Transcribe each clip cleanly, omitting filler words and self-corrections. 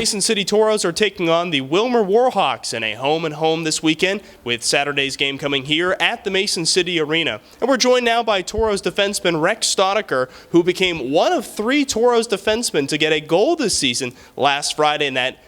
Mason City Toros are taking on the Wilmer Warhawks in a home-and-home this weekend, with Saturday's game coming here at the Mason City Arena. And we're joined now by Toros defenseman Rex Staudacher, who became one of 3 Toros defensemen to get a goal this season last Friday in that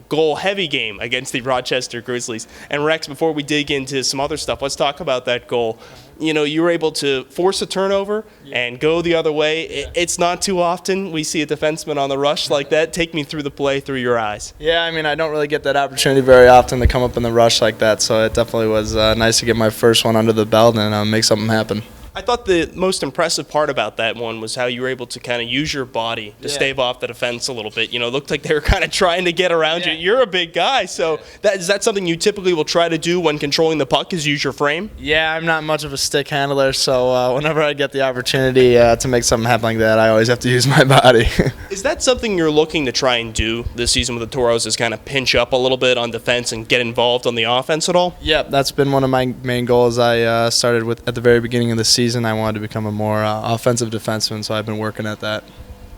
goal-heavy game against the Rochester Grizzlies. And Rex, before we dig into some other stuff, let's talk about that goal. You were able to force a turnover and go the other way. It's not too often we see a defenseman on the rush like that. Take me through the play through your eyes. Yeah, I don't really get that opportunity very often to come up in the rush like that, so it definitely was nice to get my first one under the belt and make something happen. I thought the most impressive part about that one was how you were able to kind of use your body to stave off the defense a little bit. It looked like they were kind of trying to get around you. You're a big guy, so is that something you typically will try to do when controlling the puck, is use your frame? Yeah, I'm not much of a stick handler, so whenever I get the opportunity to make something happen like that, I always have to use my body. Is that something you're looking to try and do this season with the Toros, is kind of pinch up a little bit on defense and get involved on the offense at all? Yeah, that's been one of my main goals. I started with at the very beginning of the season. I wanted to become a more offensive defenseman, so I've been working at that.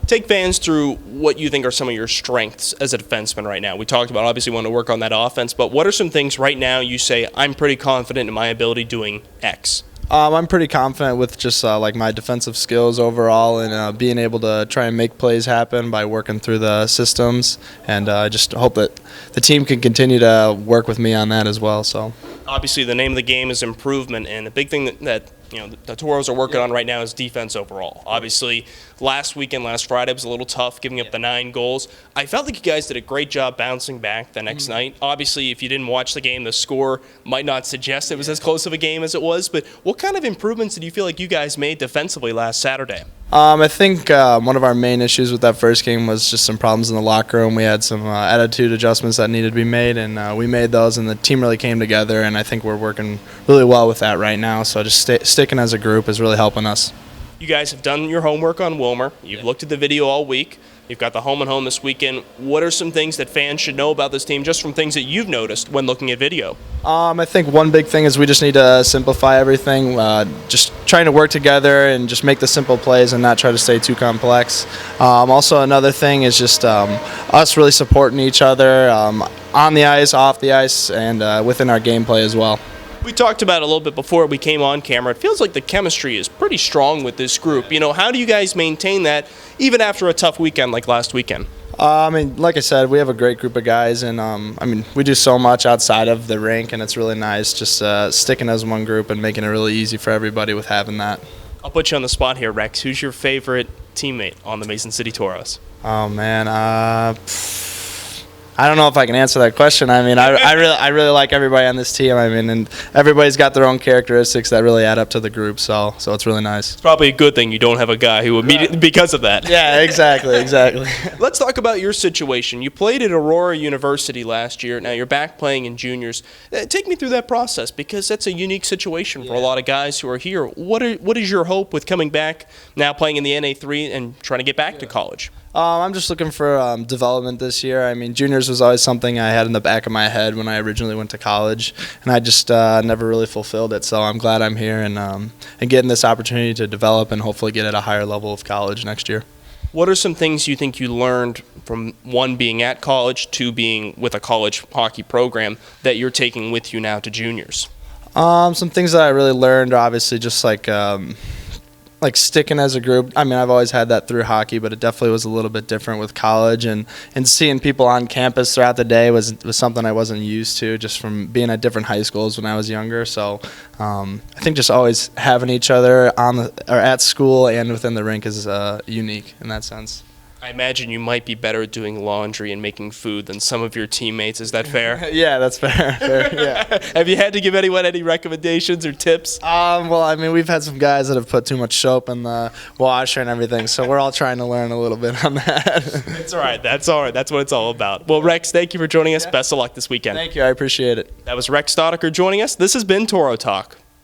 Take fans through what you think are some of your strengths as a defenseman right now. We talked about obviously wanting to work on that offense, but what are some things right now you say, I'm pretty confident in my ability doing X? I'm pretty confident with just like my defensive skills overall, and being able to try and make plays happen by working through the systems, and I just hope that the team can continue to work with me on that as well. So obviously the name of the game is improvement, and the big thing that the Toros are working on right now is defense overall. Obviously, last Friday was a little tough, giving up the 9 goals. I felt like you guys did a great job bouncing back the next night. Obviously, if you didn't watch the game, the score might not suggest it was as close of a game as it was, but what kind of improvements did you feel like you guys made defensively last Saturday? I think one of our main issues with that first game was just some problems in the locker room. We had some attitude adjustments that needed to be made, and we made those, and the team really came together, and I think we're working really well with that right now. So just sticking as a group is really helping us. You guys have done your homework on Wilmer. You've looked at the video all week. You've got the home-and-home this weekend. What are some things that fans should know about this team, just from things that you've noticed when looking at video? I think one big thing is we just need to simplify everything, just trying to work together and just make the simple plays and not try to stay too complex. Also, another thing is just us really supporting each other on the ice, off the ice, and within our gameplay as well. We talked about it a little bit before we came on camera. It feels like the chemistry is pretty strong with this group. How do you guys maintain that even after a tough weekend like last weekend? Like I said, we have a great group of guys, and we do so much outside of the rink, and it's really nice just sticking as one group and making it really easy for everybody with having that. I'll put you on the spot here, Rex. Who's your favorite teammate on the Mason City Toros? Oh man, I don't know if I can answer that question. I really like everybody on this team. And everybody's got their own characteristics that really add up to the group. So it's really nice. It's probably a good thing you don't have a guy who immediately because of that. Yeah, exactly. Let's talk about your situation. You played at Aurora University last year. Now you're back playing in juniors. Take me through that process, because that's a unique situation for a lot of guys who are here. What is your hope with coming back now, playing in the NA3 and trying to get back to college? I'm just looking for development this year. Juniors was always something I had in the back of my head when I originally went to college, and I just never really fulfilled it. So I'm glad I'm here and getting this opportunity to develop and hopefully get at a higher level of college next year. What are some things you think you learned from, one, being at college, 2, being with a college hockey program, that you're taking with you now to juniors? Some things that I really learned are obviously just like sticking as a group. I've always had that through hockey, but it definitely was a little bit different with college, and seeing people on campus throughout the day was something I wasn't used to just from being at different high schools when I was younger. So I think just always having each other at school and within the rink is unique in that sense. I imagine you might be better at doing laundry and making food than some of your teammates. Is that fair? Yeah, that's fair. Yeah. Have you had to give anyone any recommendations or tips? We've had some guys that have put too much soap in the washer and everything, so we're all trying to learn a little bit on that. That's all right. That's what it's all about. Well, Rex, thank you for joining us. Best of luck this weekend. Thank you. I appreciate it. That was Rex Staudacher joining us. This has been Toro Talk.